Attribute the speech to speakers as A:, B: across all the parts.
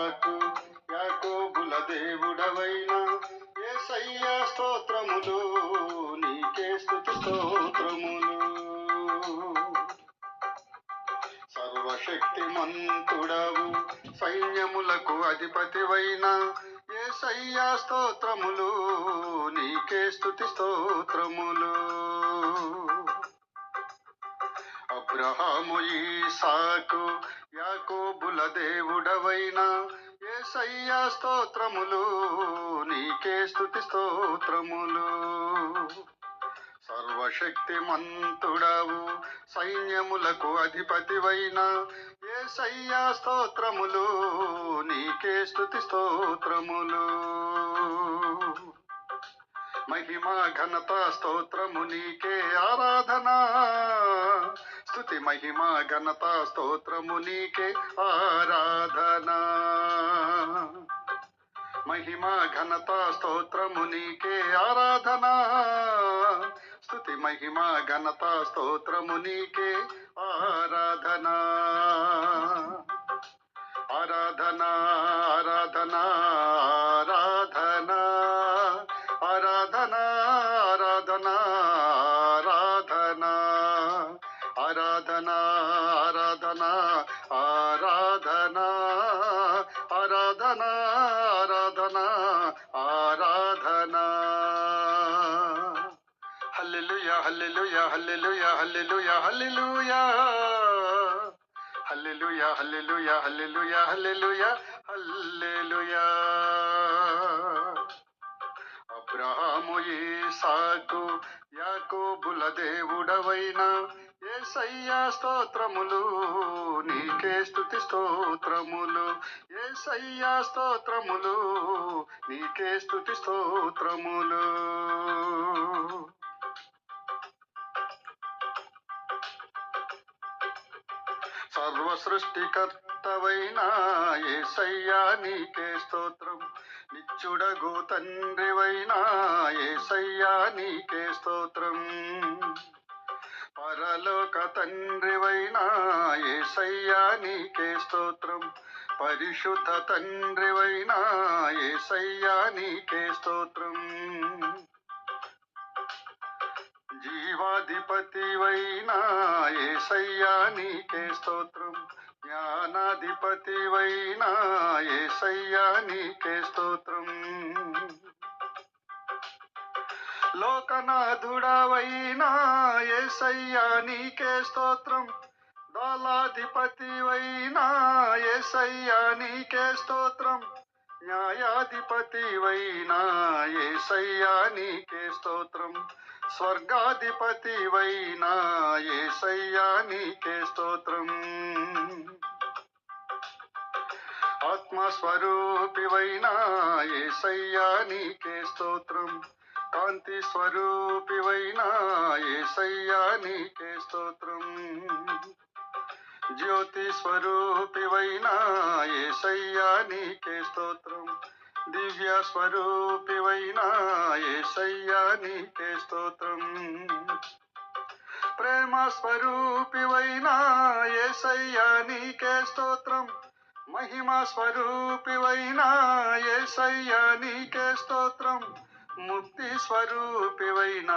A: ఇస్సాకు యాకోబుల దేవుడవైన యేసయ్యా స్తోత్రములు, నీకే స్తుతి స్తోత్రములు. సర్వశక్తిమంతుడవు సైన్యములకు అధిపతివైన యేసయ్యా స్తోత్రములు, నీకే స్తుతి స్తోత్రములు. అబ్రహాము ఇస్సాకు యాకోబుల దేవుడవైన యేసయ్యా స్తోత్రములు, నీకే స్తుతి స్తోత్రములు. సర్వశక్తిమంతుడవు సైన్యములకు అధిపతివైన యేసయ్యా స్తోత్రములు, నీకే స్తుతి స్తోత్రములు. మహిమా ఘనత స్తోత్రము నీకే ఆరాధన, స్తుతి మహిమా ఘనత స్తోత్రము నీకే ఆరాధన. మహిమా ఘనత స్తోత్రము నీకే ఆరాధన, స్తుతి మహిమా ఘనత స్తోత్రము నీకే ఆరాధన. ఆరాధన ఆరాధన ఆరాధన ఆరాధన ఆరాధన ఆరాధన ఆరాధన ఆరాధన ఆరాధన ఆరాధన ఆరాధన. హల్లెలూయా హల్లెలూయా హల్లెలూయా హల్లెలూయా హల్లెలూయా హల్లెలూయా హల్లెలూయా హల్లెలూయా హల్లెలూయా హల్లెలూయా. అబ్రహాము ఇస్సాకు యాకోబుల దేవుడవైన యేసయ్యా స్తోత్రములు, నీకే స్తుతి స్తోత్రములు. యేసయ్యా స్తోత్రములు, నీకే స్తుతి స్తోత్రములు. సర్వ సృష్టికర్తవైన యేసయ్యా నీకే స్తోత్రం. నిత్యుడగు తండ్రివైన యేసయ్యా నీకే స్తోత్రం. పరలోక తండ్రివైన యేసయ్యా నీకే స్తోత్రం. పరిశుద్ధ తండ్రివైన యేసయ్యా నీకే స్తోత్రం. జీవాధిపతివైన యేసయ్యా నీకే స్తోత్రం. జ్ఞానాధిపతివైన యేసయ్యా నీకే స్తోత్రం. లోకనాథుడవైన యేసయ్యా నీకే స్తోత్రం. దళాధిపతివైన యేసయ్యా నీకే స్తోత్రం. న్యాయాధిపతివైన యేసయ్యా నీకే స్తోత్రం. స్వర్గాధిపతివైన యేసయ్యా నీకే స్తోత్రం. ఆత్మస్వరూపివైన యేసయ్యా నీకే స్తోత్రం. కాంతి స్వరూపివైన యేసయ్యా నీకే స్తోత్రం. జ్యోతి స్వరూపివైన యేసయ్యా నీకే స్తోత్రం. దివ్య స్వరూపివైన యేసయ్యా నీకే స్తోత్రం. ప్రేమ స్వరూపివైన యేసయ్యా నీకే స్తోత్రం. మహిమా స్వరూపివైన యేసయ్యా నీకే స్తోత్రం. ముక్తి స్వరూపివైన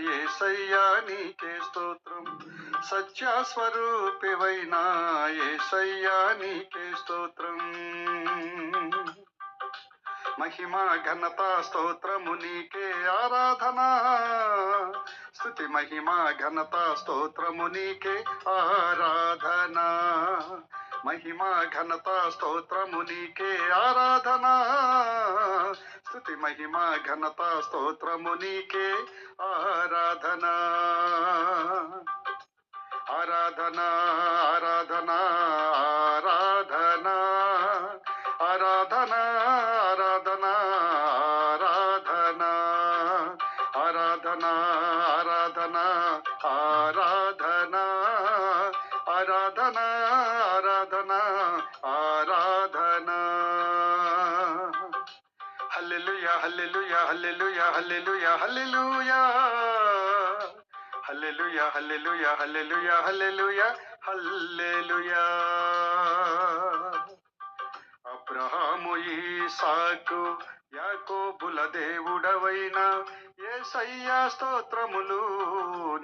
A: యేసయ్యా నీకే స్తోత్రం. సత్య స్వరూపివైన యేసయ్యా నీకే స్తోత్రం. మహిమా ఘనత స్తోత్రము నీకే ఆరాధన, స్తుతి మహిమా ఘనత స్తోత్రము నీకే ఆరాధన. మహిమా ఘనత స్తోత్రము నీకే ఆరాధన, స్తుతి మహిమా ఘనత స్తోత్రము నీకే ఆరాధన. ఆరాధన ఆరాధన ఆరాధన ఆరాధన ఆరాధన ఆరాధన ఆరాధన ఆరాధన ఆరాధన ఆరాధన ఆరాధన ఆరాధన. హల్లెలూయా హల్లెలూయా హల్లెలూయా హల్లెలూయా హల్లెలూయా హల్లెలూయా హల్లెలూయా హల్లెలూయా హల్లెలూయా హల్లెలూయా. అబ్రహాము ఈసాకు యాకోబుల దేవుడవైన యేసయ్యా స్తోత్రములు,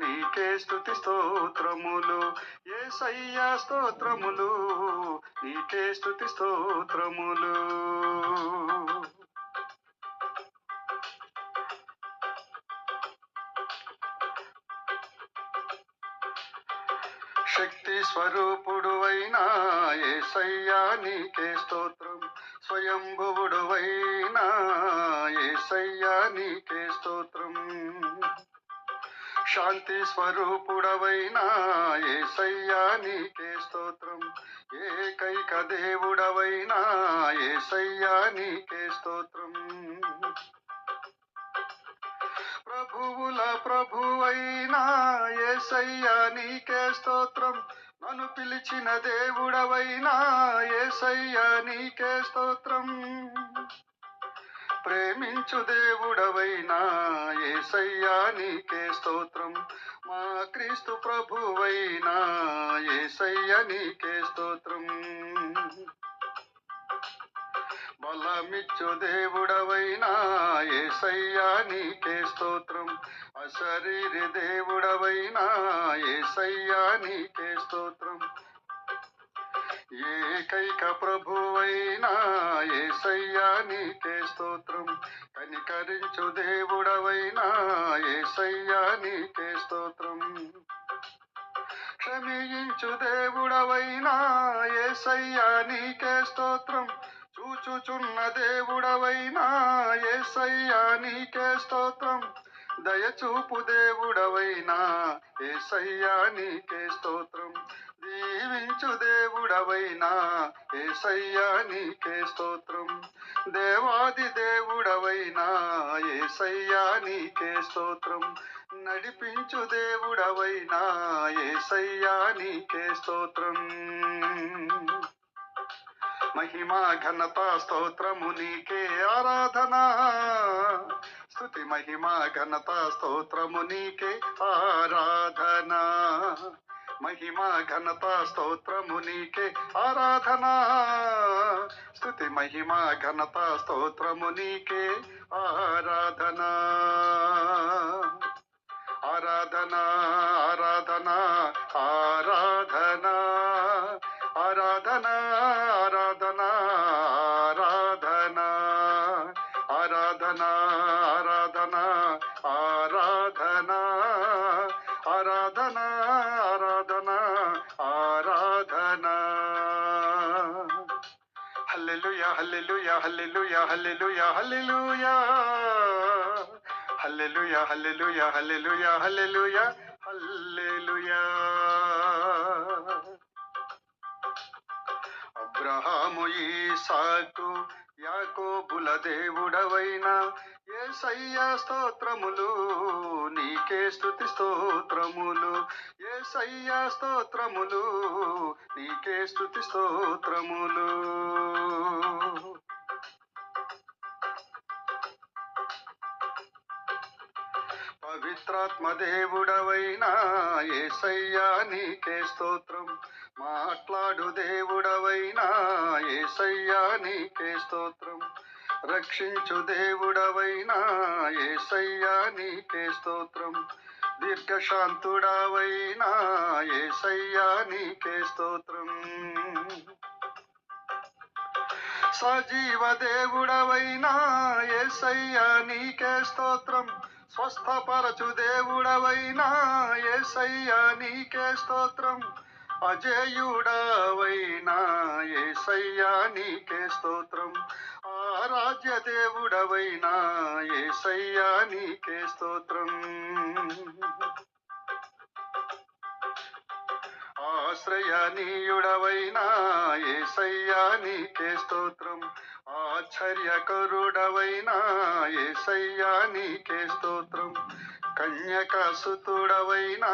A: నీకే స్తుతి స్తోత్రములు. యేసయ్యా స్తోత్రములు, నీకే స్తుతి స్తోత్రములు. శక్తి స్వరూపుడువైన యేసయ్యా నీకే స్తోత్రం. స్వయంభువుడువైన యేసయ్యా నీకే స్తోత్రం. శాంతి స్వరూపుడవైన యేసయ్యా నీకే స్తోత్రం. ఏకైక దేవుడవైన యేసయ్యా నీకే స్తోత్రం. ప్రభువుల ప్రభువైన యేసయ్యా నీకే స్తోత్రం. నన్ను పిలిచిన దేవుడవైన యేసయ్యా నీకే స్తోత్రం. ప్రేమించు దేవుడవైన యేసయ్యా నీకే స్తోత్రం. మా క్రీస్తు ప్రభువైన యేసయ్యా నీకే స్తోత్రం. బలమిచ్చు దేవుడవైన యేసయ్యా నీకే స్తోత్రం. అశరీరి దేవుడవైన యేసయ్యా నీకే స్తోత్రం. ఏకైక ప్రభువైన యేసయ్యా నీకే స్తోత్రం. కనికరించు దేవుడవైన యేసయ్యా నీకే స్తోత్రం. క్షమించు దేవుడవైన యేసయ్యా నీకే స్తోత్రం. చూచుచున్న దేవుడవైన యేసయ్యా నీకే స్తోత్రం. దయచూపు దేవుడవైన యేసయ్యా నీకే స్తోత్రం. దీవించు దేవుడవైన యేసయ్యా నీకే స్తోత్రం. దేవాది దేవుడవైన యేసయ్యా నీకే స్తోత్రం. నడిపించు దేవుడవైన యేసయ్యా నీకే స్తోత్రం. మహిమా ఘనత స్తోత్రము నీకే ఆరాధన. స్తుతి మహిమా ఘనత స్తోత్రము నీకే ఆరాధన. మహిమా ఘనత స్తోత్రము నీకే ఆరాధన. స్తుతి మహిమా ఘనత స్తోత్రము నీకే ఆరాధన. ఆరాధన ఆరాధన ఆరాధన ఆరాధన ఆరాధన ఆరాధన ఆరాధన ఆరాధన ఆరాధన ఆరాధన ఆరాధన ఆరాధన. హల్లెలూయా హల్లెలూయా హల్లెలూయా హల్లెలూయా హల్లెలూయా హల్లెలూయా హల్లెలూయా హల్లెలూయా హల్లెలూయా హల్లెలూయా. అబ్రహాము ఈసాకు యాకోబుల దేవుడవైన యేసయ్యా స్తోత్రములు, నీకే స్తుతి స్తోత్రములు. యేసయ్యా స్తోత్రములు, నీకే స్తుతి స్తోత్రములు. పవిత్రాత్మ దేవుడవైన యేసయ్యా నీకే స్తోత్రం. మాట్లాడు దేవుడవైన యేసయ్యా నీకే స్తోత్రం. రక్షించు దేవుడవైన యేసయ్యా నీకే స్తోత్రం. దీర్ఘశాంతుడవైన యేసయ్యా నీకే స్తోత్రం. సజీవ దేవుడవైన యేసయ్యా నీకే స్తోత్రం. స్వస్థపరచు దేవుడవైన యేసయ్యా నీకే స్తోత్రం. అజేయుడవైన యేసయ్యా నీకే స్తోత్రం. ఆరాధ్య దేవుడవైన యేసయ్యా నీకే స్తోత్రం. ఆశ్రయనీయుడవైన యేసయ్యా నీకే స్తోత్రం. ఆశ్చర్యకరుడవైన యేసయ్యా నీకే స్తోత్రం. కన్యకాసుతుడవైన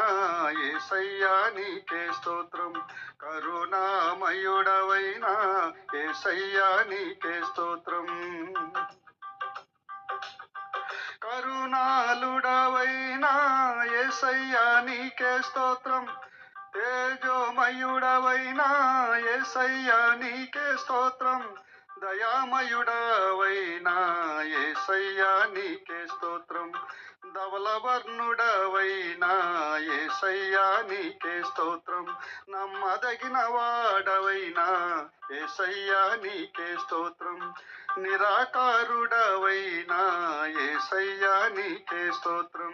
A: యేసయ్యా నీకే స్తోత్రం. కరుణామయుడవైన యేసయ్యా నీకే స్తోత్రం. కరుణాలుడవైన యేసయ్యా నీకే స్తోత్రం. తేజోమయుడవైన యేసయ్యా నీకే స్తోత్రం. దయామయుడవైనా యేసయ్యా నీకే స్తోత్రం. ధవలవర్ణుడవైనా యేసయ్యా నీకే స్తోత్రం. నమ్మదగిన వాడవైనా యేసయ్యా నీకే స్తోత్రం. నిరాకారుడవైనా యేసయ్యా నీకే స్తోత్రం.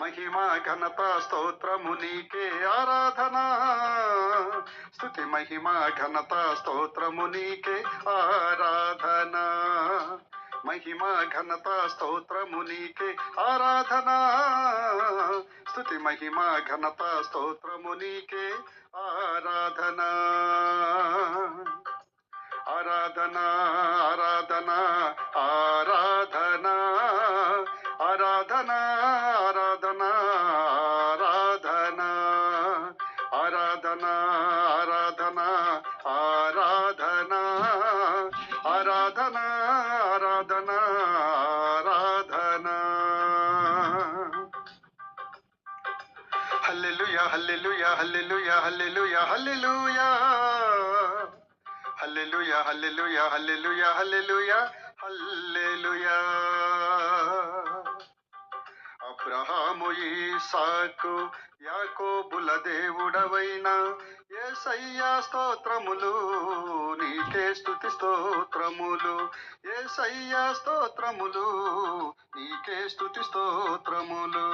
A: మహిమా ఘనత స్తోత్రము నీకే ఆరాధన. స్తుతి మహిమా ఘనత స్తోత్రము నీకే ఆరాధన. మహిమా ఘనత స్తోత్రము నీకే ఆరాధన. స్తుతి మహిమా ఘనత స్తోత్రము నీకే ఆరాధన. ఆరాధన ఆరాధన ఆరాధన ఆరాధన ఆరాధన ఆరాధన ఆరాధన ఆరాధన ఆరాధన ఆరాధన ఆరాధన. హల్లెలూయా హల్లెలూయా హల్లెలూయా హల్లెలూయా హల్లెలూయా హల్లెలూయా హల్లెలూయా హల్లెలూయా హల్లెలూయా హల్లెలూయా. అబ్రహాము ఇస్సాకు యాకోబుల దేవుడవైన యేసయ్యా స్తోత్రములు నీకే స్తుతి స్తోత్రములు. యేసయ్యా స్తోత్రములు నీకే స్తుతి స్తోత్రములు.